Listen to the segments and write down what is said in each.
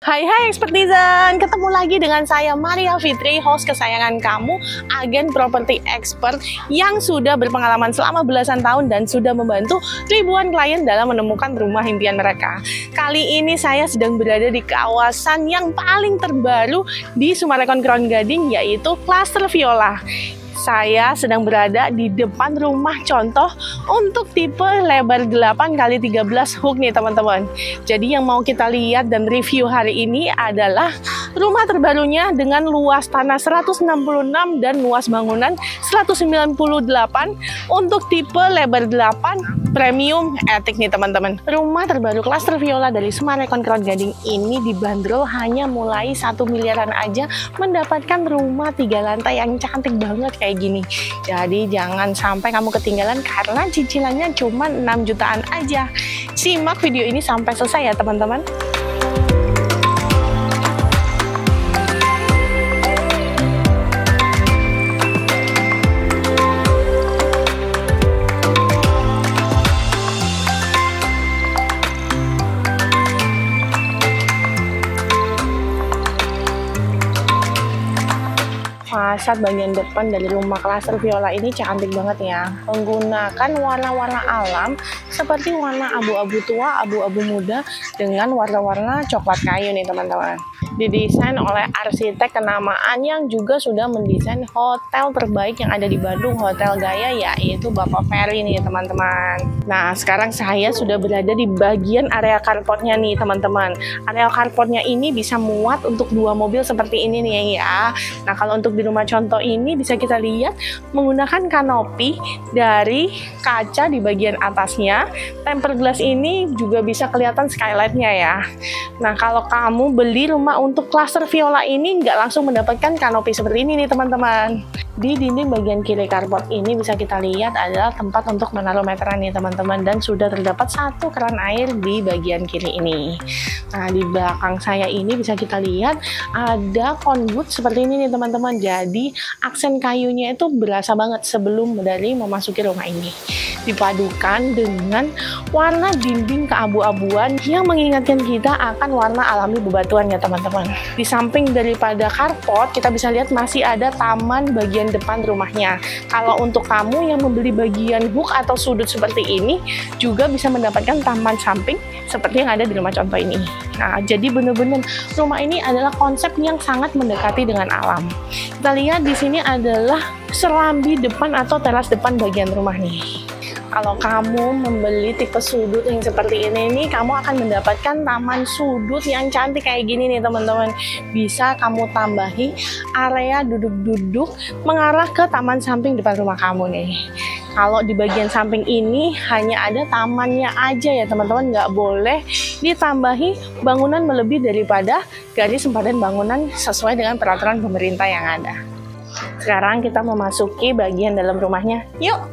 Hai Expertizen, ketemu lagi dengan saya Maria Fitri, host kesayangan kamu, agen properti expert yang sudah berpengalaman selama belasan tahun dan sudah membantu ribuan klien dalam menemukan rumah impian mereka. Kali ini saya sedang berada di kawasan yang paling terbaru di Summarecon Crown Gading, yaitu Cluster Viola. Saya sedang berada di depan rumah contoh untuk tipe lebar 8x13 hook nih teman-teman. Jadi yang mau kita lihat dan review hari ini adalah rumah terbarunya dengan luas tanah 166 dan luas bangunan 198 untuk tipe lebar 8 premium attic nih teman-teman. Rumah terbaru Cluster Viola dari Summarecon Crown Gading ini dibanderol hanya mulai 1 miliaran aja mendapatkan rumah 3 lantai yang cantik banget kayak gini. Jadi jangan sampai kamu ketinggalan karena cicilannya cuma 6 jutaan aja. Simak video ini sampai selesai ya teman-teman. Fasad bagian depan dari rumah Cluster Viola ini cantik banget ya. Menggunakan warna-warna alam seperti warna abu-abu tua, abu-abu muda dengan warna-warna coklat kayu nih teman-teman. Didesain oleh arsitek kenamaan yang juga sudah mendesain hotel terbaik yang ada di Bandung, Hotel Gaya, yaitu Bapak Ferry nih teman-teman. Nah sekarang saya sudah berada di bagian area carportnya nih teman-teman. Area carportnya ini bisa muat untuk 2 mobil seperti ini nih ya. Nah kalau untuk di rumah contoh ini bisa kita lihat menggunakan kanopi dari kaca di bagian atasnya. Tempered glass ini juga bisa kelihatan skylightnya ya. Nah kalau kamu beli rumah untuk Cluster Viola ini nggak langsung mendapatkan kanopi seperti ini nih teman-teman. Di dinding bagian kiri carport ini bisa kita lihat adalah tempat untuk menaruh meteran nih teman-teman, dan sudah terdapat 1 keran air di bagian kiri ini. Nah di belakang saya ini bisa kita lihat ada conwood seperti ini nih teman-teman. Jadi aksen kayunya itu berasa banget sebelum dari memasuki rumah ini. Dipadukan dengan warna dinding keabu-abuan yang mengingatkan kita akan warna alami bebatuan ya teman-teman. Di samping daripada carport kita bisa lihat masih ada taman bagian depan rumahnya. Kalau untuk kamu yang membeli bagian hook atau sudut seperti ini juga bisa mendapatkan taman samping seperti yang ada di rumah contoh ini. Nah jadi benar-benar rumah ini adalah konsep yang sangat mendekati dengan alam. Kita lihat di sini adalah serambi depan atau teras depan bagian rumah nih. Kalau kamu membeli tipe sudut yang seperti ini nih, kamu akan mendapatkan taman sudut yang cantik kayak gini nih teman-teman. Bisa kamu tambahi area duduk-duduk mengarah ke taman samping depan rumah kamu nih. Kalau di bagian samping ini hanya ada tamannya aja ya teman-teman, nggak boleh ditambahi bangunan melebihi daripada garis sempadan bangunan sesuai dengan peraturan pemerintah yang ada. Sekarang kita memasuki bagian dalam rumahnya. Yuk!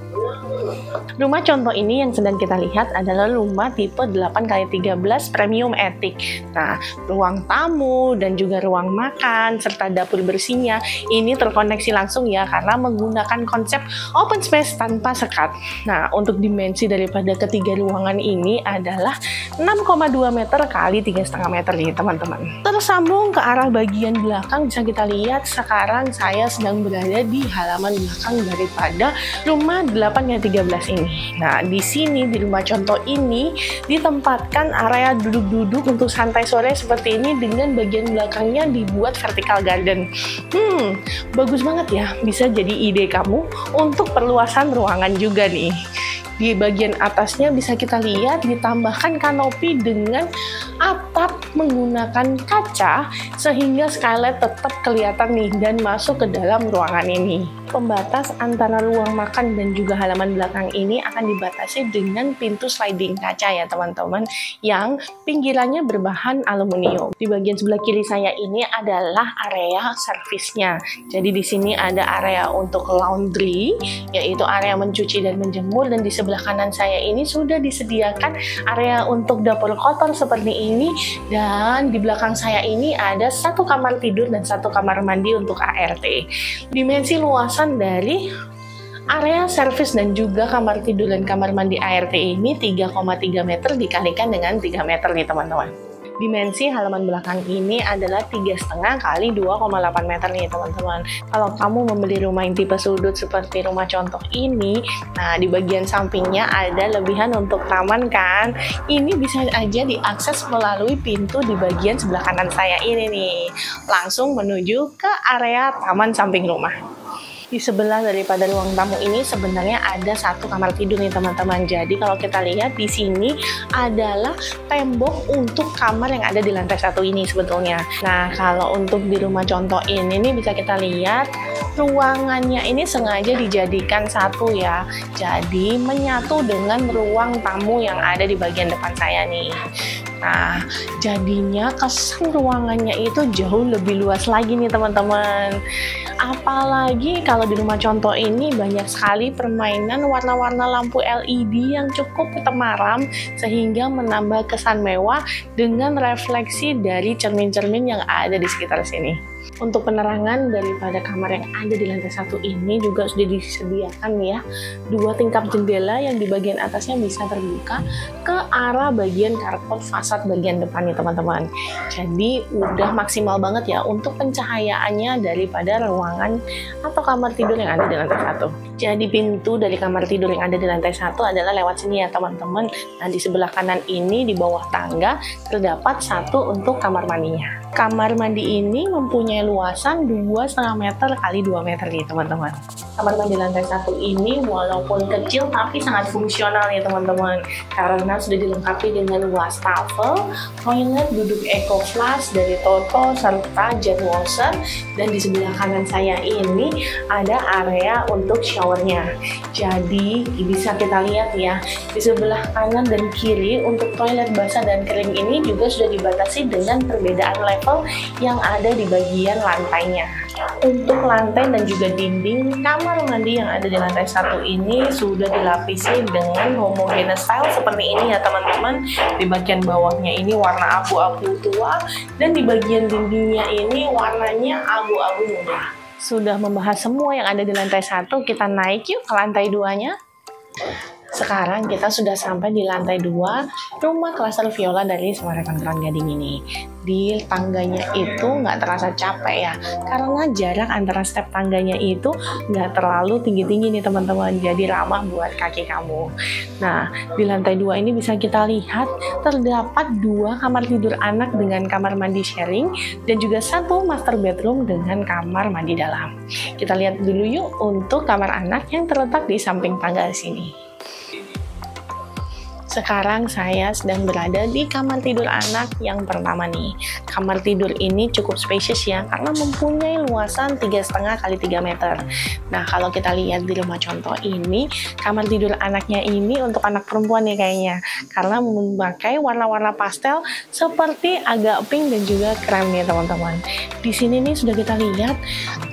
Rumah contoh ini yang sedang kita lihat adalah rumah tipe 8x13 premium attic. Nah, ruang tamu dan juga ruang makan serta dapur bersihnya ini terkoneksi langsung ya karena menggunakan konsep open space tanpa sekat. Nah, untuk dimensi daripada ketiga ruangan ini adalah 6,2 meter kali 3,5 meter nih teman-teman. Tersambung ke arah bagian belakang bisa kita lihat sekarang saya sedang berada di halaman belakang daripada rumah 8x13 ini. Nah, di sini di rumah contoh ini ditempatkan area duduk-duduk untuk santai sore seperti ini dengan bagian belakangnya dibuat vertical garden. Bagus banget ya, bisa jadi ide kamu untuk perluasan ruangan juga nih. Di bagian atasnya bisa kita lihat ditambahkan kanopi dengan atap menggunakan kaca sehingga skylight tetap kelihatan nih dan masuk ke dalam ruangan ini. Pembatas antara ruang makan dan juga halaman belakang ini akan dibatasi dengan pintu sliding kaca ya teman-teman, yang pinggirannya berbahan aluminium. Di bagian sebelah kiri saya ini adalah area servisnya. Jadi di sini ada area untuk laundry, yaitu area mencuci dan menjemur, dan di sebelah kanan saya ini sudah disediakan area untuk dapur kotor seperti ini, dan di belakang saya ini ada 1 kamar tidur dan 1 kamar mandi untuk ART. Dimensi luasan dari area servis dan juga kamar tidur dan kamar mandi ART ini 3,3 meter dikalikan dengan 3 meter nih teman-teman. Dimensi halaman belakang ini adalah 3,5 kali 2,8 meter nih teman-teman. Kalau kamu membeli rumah yang tipe sudut seperti rumah contoh ini, nah di bagian sampingnya ada lebihan untuk taman kan. Ini bisa aja diakses melalui pintu di bagian sebelah kanan saya ini nih. Langsung menuju ke area taman samping rumah. Di sebelah daripada ruang tamu ini sebenarnya ada satu kamar tidur nih teman-teman. Jadi kalau kita lihat di sini adalah tembok untuk kamar yang ada di lantai 1 ini sebetulnya. Nah kalau untuk di rumah contoh ini nih bisa kita lihat ruangannya ini sengaja dijadikan satu ya. Jadi menyatu dengan ruang tamu yang ada di bagian depan saya nih. Nah, jadinya kesan ruangannya itu jauh lebih luas lagi nih teman-teman. Apalagi kalau di rumah contoh ini banyak sekali permainan warna-warna lampu LED yang cukup temaram sehingga menambah kesan mewah dengan refleksi dari cermin-cermin yang ada di sekitar sini. Untuk penerangan daripada kamar yang ada di lantai 1 ini juga sudah disediakan ya 2 tingkap jendela yang di bagian atasnya bisa terbuka ke arah bagian carport fasad bagian depan nih teman-teman. Jadi udah maksimal banget ya untuk pencahayaannya daripada ruangan atau kamar tidur yang ada di lantai 1. Jadi pintu dari kamar tidur yang ada di lantai 1 adalah lewat sini ya teman-teman. Nah di sebelah kanan ini di bawah tangga terdapat satu untuk kamar mandinya. Kamar mandi ini mempunyai luasan 2,5 meter kali 2 meter nih teman-teman. Kamar mandi lantai 1 ini walaupun kecil tapi sangat fungsional ya teman-teman. Karena sudah dilengkapi dengan wastafel, toilet duduk eco flush dari Toto serta jet washer. Dan di sebelah kanan saya ini ada area untuk showernya. Jadi bisa kita lihat ya di sebelah kanan dan kiri untuk toilet basah dan kering ini juga sudah dibatasi dengan perbedaan level yang ada di bagian lantainya. Untuk lantai dan juga dinding kamar mandi yang ada di lantai 1 ini sudah dilapisi dengan homogeneous style seperti ini ya teman-teman. Di bagian bawahnya ini warna abu-abu tua dan di bagian dindingnya ini warnanya abu-abu muda. Sudah membahas semua yang ada di lantai 1, kita naik yuk ke lantai 2-nya. Sekarang kita sudah sampai di lantai 2 rumah klaster viola dari Semarang Kelenteng Gading ini. Di tangganya itu nggak terasa capek ya, karena jarak antara step tangganya itu nggak terlalu tinggi-tinggi nih teman-teman, jadi ramah buat kaki kamu. Nah, di lantai 2 ini bisa kita lihat terdapat 2 kamar tidur anak dengan kamar mandi sharing dan juga 1 master bedroom dengan kamar mandi dalam. Kita lihat dulu yuk untuk kamar anak yang terletak di samping tangga sini. Sekarang saya sedang berada di kamar tidur anak yang pertama nih. Kamar tidur ini cukup spacious ya, karena mempunyai luasan 3,5 kali 3 meter. Nah, kalau kita lihat di rumah contoh ini, kamar tidur anaknya ini untuk anak perempuan nih kayaknya, karena memakai warna-warna pastel seperti agak pink dan juga krem nih teman-teman. Di sini nih sudah kita lihat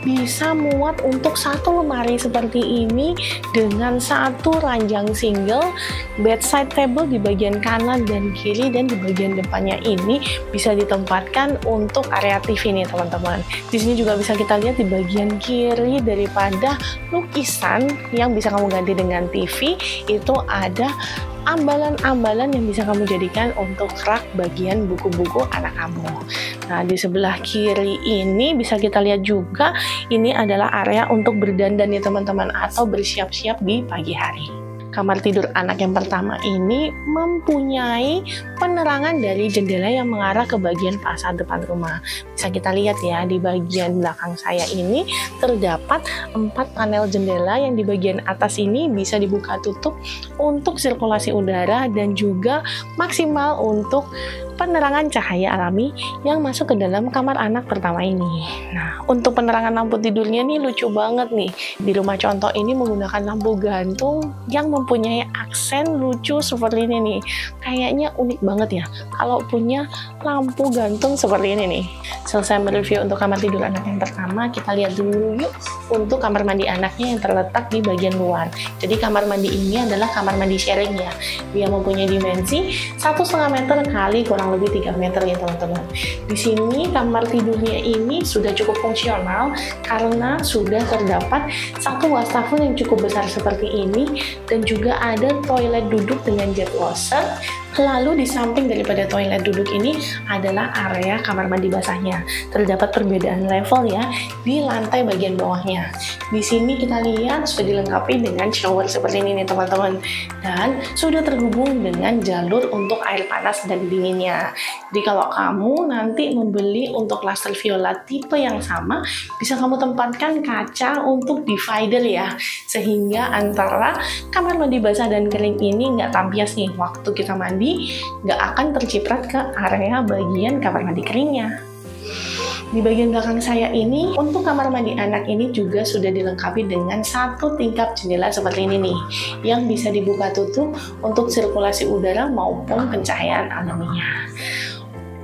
bisa muat untuk 1 lemari seperti ini dengan 1 ranjang single, bedside table di bagian kanan dan kiri, dan di bagian depannya ini bisa ditempatkan untuk area TV nih teman-teman. Di sini juga bisa kita lihat di bagian kiri daripada lukisan yang bisa kamu ganti dengan TV itu ada ambalan-ambalan yang bisa kamu jadikan untuk rak bagian buku-buku anak kamu. Nah, di sebelah kiri ini bisa kita lihat juga ini adalah area untuk berdandan ya teman-teman, atau bersiap-siap di pagi hari. Kamar tidur anak yang pertama ini mempunyai penerangan dari jendela yang mengarah ke bagian fasad depan rumah. Bisa kita lihat ya, di bagian belakang saya ini terdapat 4 panel jendela yang di bagian atas ini bisa dibuka tutup untuk sirkulasi udara dan juga maksimal untuk penerangan cahaya alami yang masuk ke dalam kamar anak pertama ini. Nah, untuk penerangan lampu tidurnya nih lucu banget nih. Di rumah contoh ini menggunakan lampu gantung yang mempunyai aksen lucu seperti ini nih. Kayaknya unik banget ya kalau punya lampu gantung seperti ini nih. Selesai mereview untuk kamar tidur anak yang pertama, kita lihat dulu yuk untuk kamar mandi anaknya yang terletak di bagian luar. Jadi kamar mandi ini adalah kamar mandi sharing ya. Dia mempunyai dimensi 1,5 meter kali kurang lebih 3 meter ya teman-teman. Di sini kamar tidurnya ini sudah cukup fungsional karena sudah terdapat 1 wastafel yang cukup besar seperti ini, dan juga ada toilet duduk dengan jet washer Lalu di samping daripada toilet duduk ini adalah area kamar mandi basahnya. Terdapat perbedaan level ya di lantai bagian bawahnya. Di sini kita lihat sudah dilengkapi dengan shower seperti ini nih teman-teman. Dan sudah terhubung dengan jalur untuk air panas dan dinginnya. Jadi kalau kamu nanti membeli untuk Luster Viola tipe yang sama, bisa kamu tempatkan kaca untuk divider ya. Sehingga antara kamar mandi basah dan kering ini nggak tampias nih waktu kita mandi, nggak akan terciprat ke area bagian kamar mandi keringnya. Di bagian belakang saya ini, untuk kamar mandi anak ini juga sudah dilengkapi dengan satu tingkap jendela seperti ini nih, yang bisa dibuka tutup untuk sirkulasi udara maupun pencahayaan alamiah.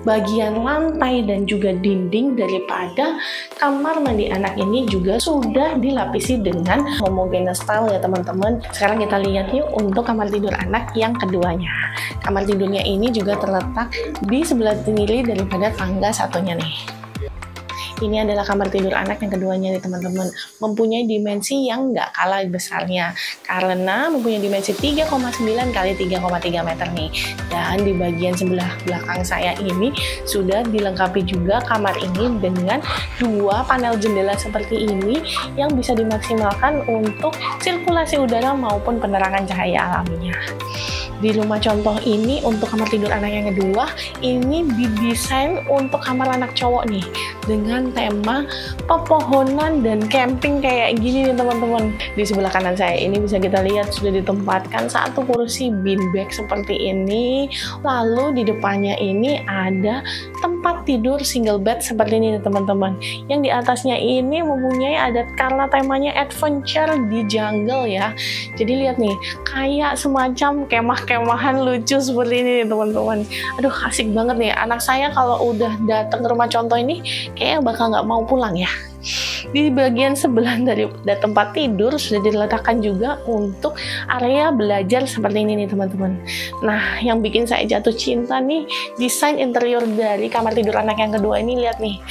Bagian lantai dan juga dinding daripada kamar mandi anak ini juga sudah dilapisi dengan homogeneous style ya teman-teman. Sekarang kita lihat yuk untuk kamar tidur anak yang keduanya. Kamar tidurnya ini juga terletak di sebelah kiri daripada tangga satunya nih. Ini adalah kamar tidur anak yang keduanya nih teman-teman. Mempunyai dimensi yang nggak kalah besarnya. Karena mempunyai dimensi 3,9 kali 3,3 meter nih. Dan di bagian sebelah belakang saya ini sudah dilengkapi juga kamar ini dengan dua panel jendela seperti ini yang bisa dimaksimalkan untuk sirkulasi udara maupun penerangan cahaya alaminya. Di rumah contoh ini untuk kamar tidur anak yang kedua ini didesain untuk kamar anak cowok nih dengan tema pepohonan dan camping kayak gini nih teman-teman. Di sebelah kanan saya ini bisa kita lihat sudah ditempatkan satu kursi beanbag seperti ini. Lalu di depannya ini ada tempat tidur single bed seperti ini nih teman-teman. Yang di atasnya ini mempunyai adat karena temanya adventure di jungle ya. Jadi lihat nih kayak semacam kemah-kemahan lucu seperti ini nih teman-teman. Aduh asik banget nih. Anak saya kalau udah datang ke rumah contoh ini kayaknya bakal nggak mau pulang ya. Di bagian sebelah dari tempat tidur sudah diletakkan juga untuk area belajar seperti ini nih teman-teman. Nah, yang bikin saya jatuh cinta nih desain interior dari kamar tidur anak yang kedua ini, lihat nih.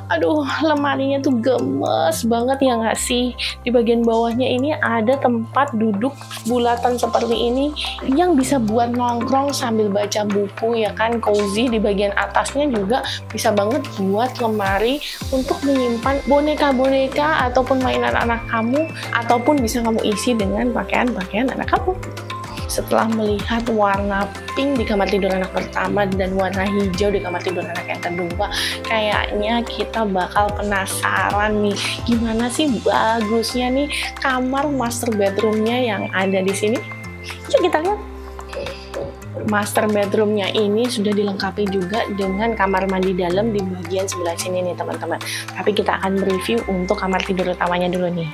Aduh, lemarinya tuh gemes banget ya nggak sih? Di bagian bawahnya ini ada tempat duduk bulatan seperti ini yang bisa buat nongkrong sambil baca buku ya kan, cozy. Di bagian atasnya juga bisa banget buat lemari untuk menyimpan boneka-boneka ataupun mainan anak kamu, ataupun bisa kamu isi dengan pakaian-pakaian anak kamu. Setelah melihat warna pink di kamar tidur anak pertama dan warna hijau di kamar tidur anak yang kedua, kayaknya kita bakal penasaran nih gimana sih bagusnya nih kamar master bedroomnya yang ada di sini. Yuk kita lihat. Master bedroomnya ini sudah dilengkapi juga dengan kamar mandi dalam di bagian sebelah sini nih teman-teman. Tapi kita akan mereview untuk kamar tidur utamanya dulu nih.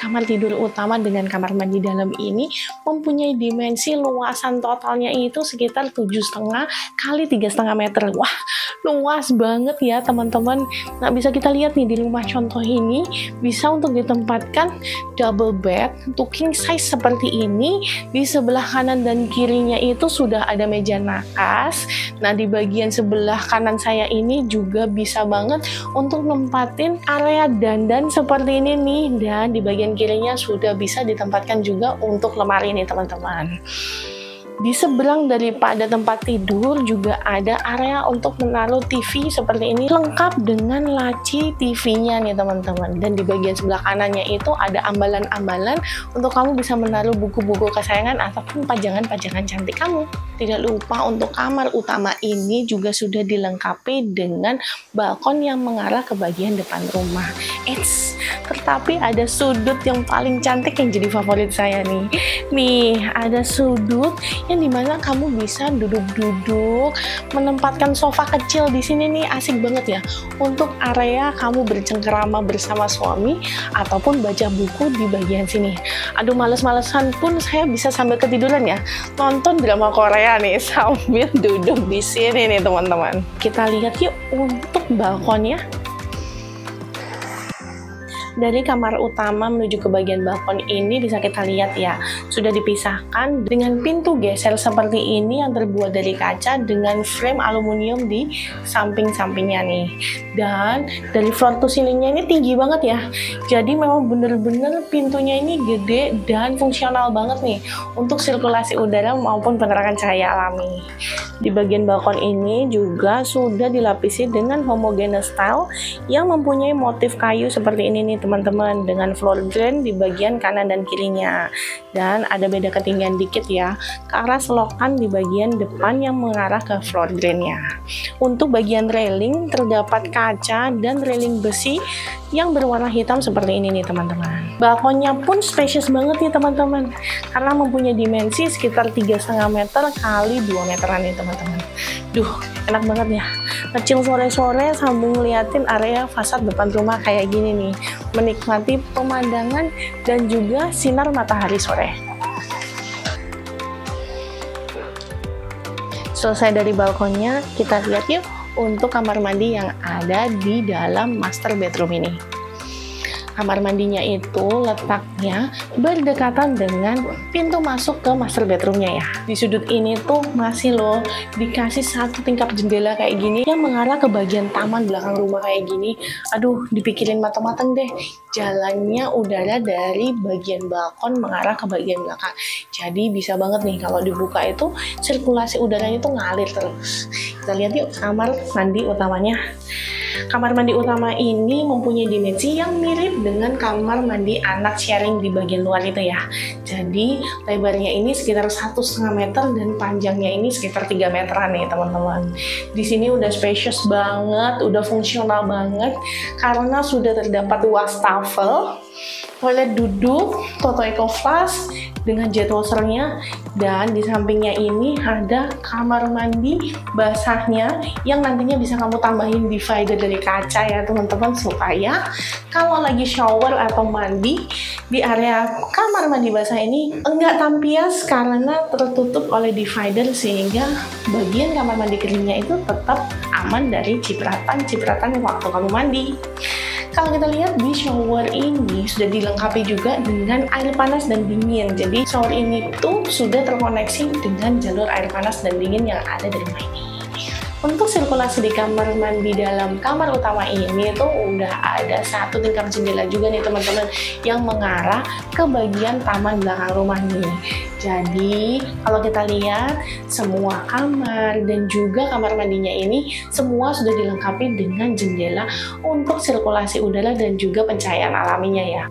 Kamar tidur utama dengan kamar mandi dalam ini mempunyai dimensi luasan totalnya itu sekitar 7,5 kali 3,5 meter. Wah, luas banget ya teman-teman. Nah, bisa kita lihat nih di rumah contoh ini bisa untuk ditempatkan double bed untuk king size seperti ini. Di sebelah kanan dan kirinya itu sudah ada meja nakas. Nah, di bagian sebelah kanan saya ini juga bisa banget untuk nempatin area dandan seperti ini nih. Dan di bagian kirinya sudah bisa ditempatkan juga untuk lemari nih teman-teman. Di seberang daripada tempat tidur juga ada area untuk menaruh TV seperti ini, lengkap dengan laci TV-nya nih teman-teman. Dan di bagian sebelah kanannya itu ada ambalan-ambalan untuk kamu bisa menaruh buku-buku kesayangan ataupun pajangan-pajangan cantik kamu. Tidak lupa untuk kamar utama ini juga sudah dilengkapi dengan balkon yang mengarah ke bagian depan rumah. Tetapi ada sudut yang paling cantik yang jadi favorit saya nih. Nih, ada sudut yang dimana kamu bisa duduk-duduk, menempatkan sofa kecil di sini nih, asik banget ya untuk area kamu bercengkerama bersama suami ataupun baca buku di bagian sini. Aduh, males-malesan pun saya bisa sambil ketiduran ya, nonton drama Korea nih sambil duduk di sini nih teman-teman. Kita lihat yuk untuk balkonnya. Dari kamar utama menuju ke bagian balkon ini bisa kita lihat ya, sudah dipisahkan dengan pintu geser seperti ini yang terbuat dari kaca dengan frame aluminium di samping-sampingnya nih. Dan dari floor to ceilingnya ini tinggi banget ya, jadi memang bener-bener pintunya ini gede dan fungsional banget nih untuk sirkulasi udara maupun penerangan cahaya alami. Di bagian balkon ini juga sudah dilapisi dengan homogeneous style yang mempunyai motif kayu seperti ini nih teman-teman, dengan floor drain di bagian kanan dan kirinya. Dan ada beda ketinggian dikit ya ke arah selokan di bagian depan yang mengarah ke floor drainnya. Untuk bagian railing terdapat kaca dan railing besi yang berwarna hitam seperti ini nih teman-teman. Balkonnya pun spacious banget nih teman-teman, karena mempunyai dimensi sekitar 3,5 meter kali 2 meteran nih teman-teman. Duh, enak banget ya ngecil sore-sore sambil ngeliatin area fasad depan rumah kayak gini nih, menikmati pemandangan dan juga sinar matahari sore. Selesai dari balkonnya, kita lihat yuk untuk kamar mandi yang ada di dalam master bedroom ini. Kamar mandinya itu letaknya berdekatan dengan pintu masuk ke master bedroomnya ya. Di sudut ini tuh masih loh dikasih satu tingkap jendela kayak gini yang mengarah ke bagian taman belakang rumah kayak gini. Aduh, dipikirin matang-matang deh. Jalannya udara dari bagian balkon mengarah ke bagian belakang. Jadi bisa banget nih kalau dibuka itu sirkulasi udaranya tuh ngalir terus. Kita lihat yuk kamar mandi utamanya. Kamar mandi utama ini mempunyai dimensi yang mirip dengan kamar mandi anak sharing di bagian luar itu ya. Jadi lebarnya ini sekitar 1,5 meter dan panjangnya ini sekitar 3 meteran nih teman-teman. Di sini udah spacious banget, udah fungsional banget karena sudah terdapat wastafel, toilet duduk, Toto Eco Flash dengan jet washernya, dan di sampingnya ini ada kamar mandi basahnya yang nantinya bisa kamu tambahin divider dari kaca ya teman-teman, supaya kalau lagi shower atau mandi di area kamar mandi basah ini enggak tampias karena tertutup oleh divider, sehingga bagian kamar mandi keringnya itu tetap aman dari cipratan-cipratan waktu kamu mandi. Kalau kita lihat di shower ini sudah dilengkapi juga dengan air panas dan dingin. Jadi shower ini tuh sudah terkoneksi dengan jalur air panas dan dingin yang ada di rumah ini. Untuk sirkulasi di kamar mandi dalam kamar utama ini tuh udah ada satu tingkap jendela juga nih teman-teman yang mengarah ke bagian taman belakang rumah nih. Jadi kalau kita lihat semua kamar dan juga kamar mandinya ini semua sudah dilengkapi dengan jendela untuk sirkulasi udara dan juga pencahayaan alaminya ya.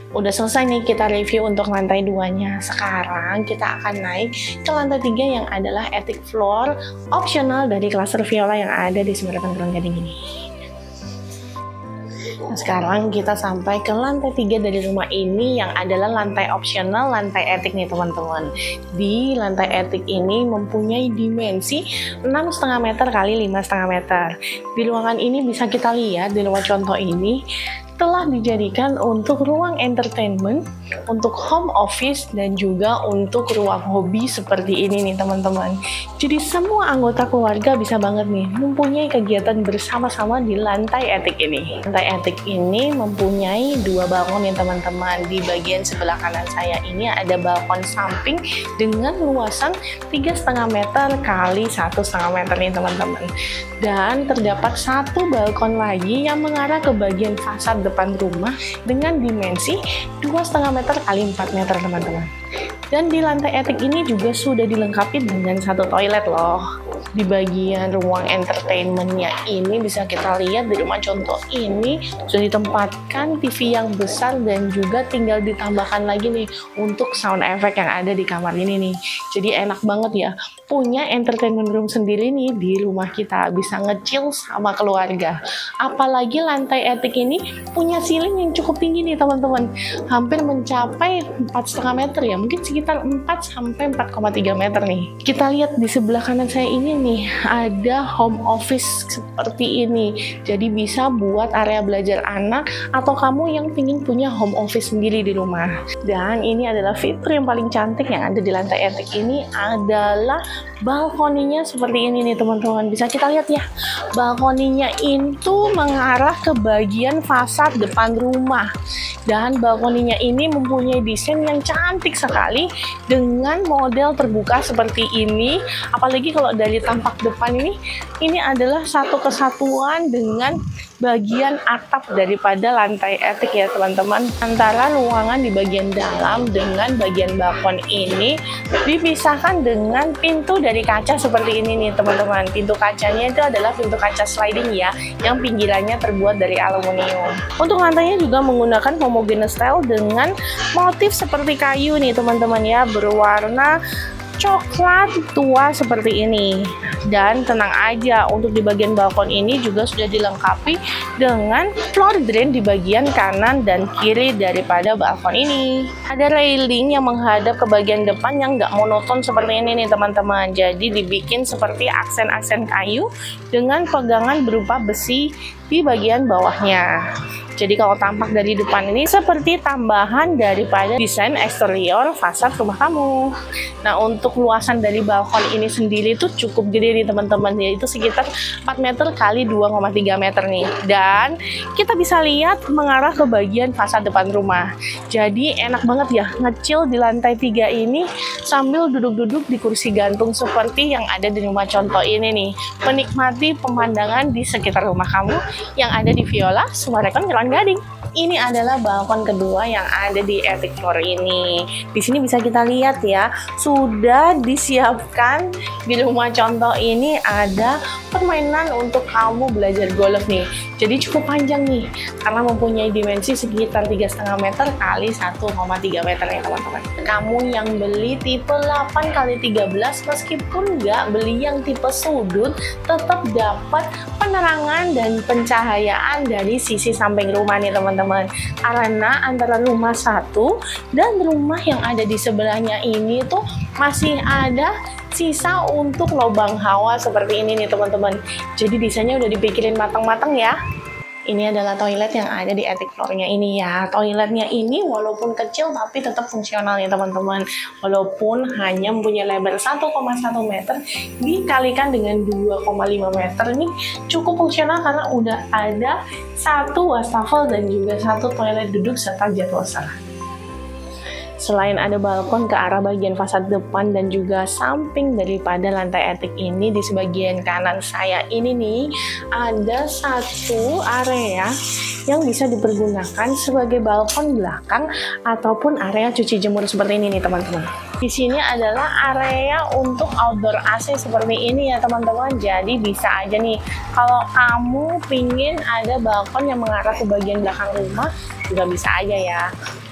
Udah selesai nih kita review untuk lantai 2-nya. Sekarang kita akan naik ke lantai 3 yang adalah attic floor opsional dari Cluster Viola yang ada di Semarang Kelurahan Gading ini. Nah, sekarang kita sampai ke lantai 3 dari rumah ini yang adalah lantai opsional, lantai attic nih teman-teman. Di lantai attic ini mempunyai dimensi 6,5 meter kali 5,5 meter. Di ruangan ini bisa kita lihat di luar contoh ini telah dijadikan untuk ruang entertainment, untuk home office, dan juga untuk ruang hobi seperti ini nih teman-teman. Jadi semua anggota keluarga bisa banget nih mempunyai kegiatan bersama-sama di lantai attic ini. Lantai attic ini mempunyai 2 balkon nih teman-teman. Di bagian sebelah kanan saya ini ada balkon samping dengan luasan 3,5 meter kali 1,5 meter nih teman-teman. Dan terdapat satu balkon lagi yang mengarah ke bagian fasad depan rumah dengan dimensi 2,5 meter kali 4 meter teman-teman. Dan di lantai attic ini juga sudah dilengkapi dengan satu toilet loh. Di bagian ruang entertainmentnya ini bisa kita lihat di rumah contoh ini sudah ditempatkan TV yang besar dan juga tinggal ditambahkan lagi nih untuk sound effect yang ada di kamar ini nih. Jadi enak banget ya punya entertainment room sendiri nih di rumah kita, bisa nge-chill sama keluarga. Apalagi lantai attic ini punya ceiling yang cukup tinggi nih teman-teman, hampir mencapai 4,5 meter ya, mungkin sekitar 4 sampai 4,3 meter nih. Kita lihat di sebelah kanan saya ini ini nih ada home office seperti ini. Jadi bisa buat area belajar anak atau kamu yang ingin punya home office sendiri di rumah. Dan ini adalah fitur yang paling cantik yang ada di lantai etik ini adalah balkoninya seperti ini nih teman-teman. Bisa kita lihat ya, balkoninya itu mengarah ke bagian fasad depan rumah. Dan balkoninya ini mempunyai desain yang cantik sekali dengan model terbuka seperti ini. Apalagi kalau dari tampak depan ini adalah satu kesatuan dengan bagian atap daripada lantai etik ya teman-teman. Antara ruangan di bagian dalam dengan bagian balkon ini dipisahkan dengan pintu dari kaca seperti ini nih teman-teman. Pintu kacanya itu adalah pintu kaca sliding ya, yang pinggirannya terbuat dari aluminium. Untuk lantainya juga menggunakan homogeneous style dengan motif seperti kayu nih teman-teman ya, berwarna coklat tua seperti ini. Dan tenang aja, untuk di bagian balkon ini juga sudah dilengkapi dengan floor drain di bagian kanan dan kiri daripada balkon ini. Ada railing yang menghadap ke bagian depan yang nggak monoton seperti ini nih teman-teman. Jadi dibikin seperti aksen-aksen kayu dengan pegangan berupa besi di bagian bawahnya. Jadi kalau tampak dari depan ini seperti tambahan daripada desain eksterior fasad rumah kamu. Nah, untuk luasan dari balkon ini sendiri itu cukup gede nih teman-teman, yaitu sekitar 4 meter kali 2,3 meter nih. Dan kita bisa lihat mengarah ke bagian fasad depan rumah. Jadi enak banget ya ngecil di lantai 3 ini sambil duduk-duduk di kursi gantung seperti yang ada di rumah contoh ini nih. Menikmati pemandangan di sekitar rumah kamu yang ada di Viola Summarecon Kelon Gading. Ini adalah balkon kedua yang ada di attic floor ini. Di sini bisa kita lihat ya, sudah disiapkan di rumah contoh ini ada permainan untuk kamu belajar golf nih. Jadi cukup panjang nih, karena mempunyai dimensi sekitar 3,5 meter kali 1,3 meter ya teman-teman. Kamu yang beli tipe 8x13 meskipun nggak beli yang tipe sudut, tetap dapat penerangan dan pencahayaan dari sisi samping rumah nih teman-teman. Karena antara rumah satu dan rumah yang ada di sebelahnya ini tuh masih ada sisa untuk lubang hawa seperti ini nih teman-teman. Jadi desainnya udah dipikirin matang-matang ya. Ini adalah toilet yang ada di attic floor-nya ini ya. Toiletnya ini walaupun kecil tapi tetap fungsional ya teman-teman. Walaupun hanya mempunyai lebar 1,1 meter dikalikan dengan 2,5 meter, ini cukup fungsional karena udah ada satu wastafel dan juga satu toilet duduk serta jet washer. Selain ada balkon ke arah bagian fasad depan dan juga samping daripada lantai attic ini, di sebagian kanan saya ini nih ada satu area yang bisa dipergunakan sebagai balkon belakang ataupun area cuci jemur seperti ini nih teman-teman. Di sini adalah area untuk outdoor AC seperti ini ya teman-teman. Jadi bisa aja nih kalau kamu pingin ada balkon yang mengarah ke bagian belakang rumah juga bisa aja ya.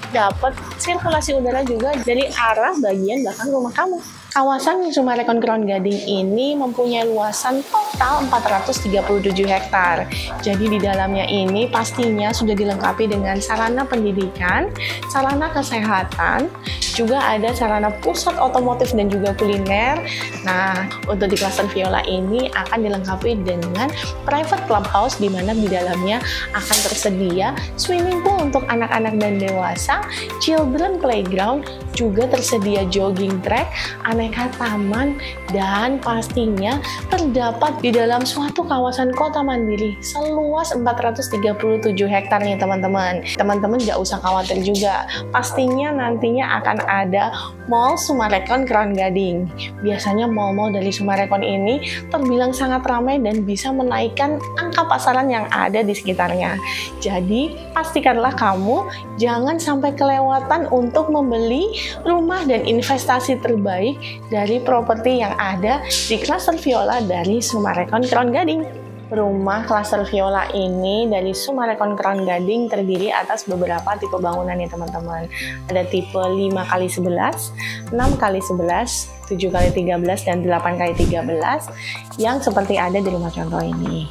Dapat sirkulasi udara juga dari arah bagian belakang rumah kamu. Kawasan Summarecon Kelon Gading ini mempunyai luasan total 437 hektar. Jadi di dalamnya ini pastinya sudah dilengkapi dengan sarana pendidikan, sarana kesehatan, juga ada sarana pusat otomotif dan juga kuliner. Nah, untuk di klaster Viola ini akan dilengkapi dengan private clubhouse di mana di dalamnya akan tersedia swimming pool untuk anak-anak dan dewasa, children playground, juga tersedia jogging track, aneka taman, dan pastinya terdapat di dalam suatu kawasan kota mandiri seluas 437 hektar nih teman-teman. Teman-teman nggak usah khawatir juga, pastinya nantinya akan ada Mall Summarecon Kelon Gading. Biasanya mall-mall dari Summarecon ini terbilang sangat ramai dan bisa menaikkan angka pasaran yang ada di sekitarnya. Jadi pastikanlah kamu jangan sampai kelewatan untuk membeli rumah dan investasi terbaik dari properti yang ada di klaster Viola dari Summarecon Kelon Gading. Rumah klaster Viola ini dari Summarecon Kelon Gading terdiri atas beberapa tipe bangunan ya teman-teman. Ada tipe 5x11, 6x11, 7x13 dan 8x13 yang seperti ada di rumah contoh ini.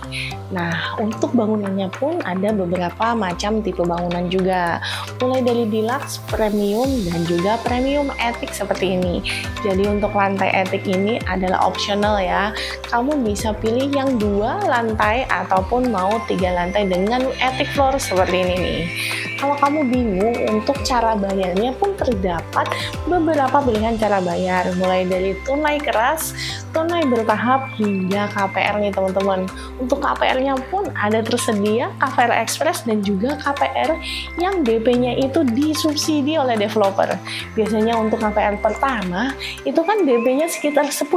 Nah, untuk bangunannya pun ada beberapa macam tipe bangunan juga, mulai dari deluxe, premium, dan juga premium attic seperti ini. Jadi untuk lantai attic ini adalah optional ya. Kamu bisa pilih yang 2 lantai ataupun mau 3 lantai dengan attic floor seperti ini nih. Kalau kamu bingung untuk cara bayarnya pun terdapat beberapa pilihan cara bayar, mulai dari tunai keras, tunai bertahap, hingga KPR nih teman-teman. Untuk KPR-nya pun ada tersedia KPR Express dan juga KPR yang DP-nya itu disubsidi oleh developer. Biasanya untuk KPR pertama itu kan DP-nya sekitar 10%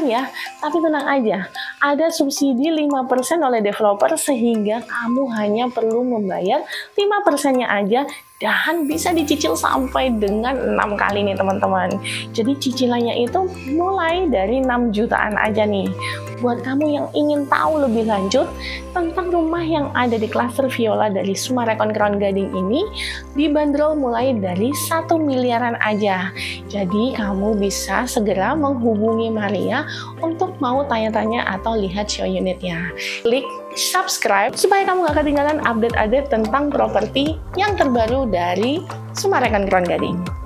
ya, tapi tenang aja, ada subsidi 5% oleh developer sehingga kamu hanya perlu membayar 5%-nya aja dan bisa dicicil sampai dengan 6 kali nih teman-teman. Jadi cicilannya itu mulai dari 6 jutaan aja nih. Buat kamu yang ingin tahu lebih lanjut tentang rumah yang ada di klaster Viola dari Summarecon Crown Gading ini, dibanderol mulai dari 1 miliaran aja. Jadi kamu bisa segera menghubungi Maria untuk mau tanya-tanya atau lihat show unitnya. Klik subscribe supaya kamu gak ketinggalan update-update tentang properti yang terbaru dari Summarecon Crown Gading.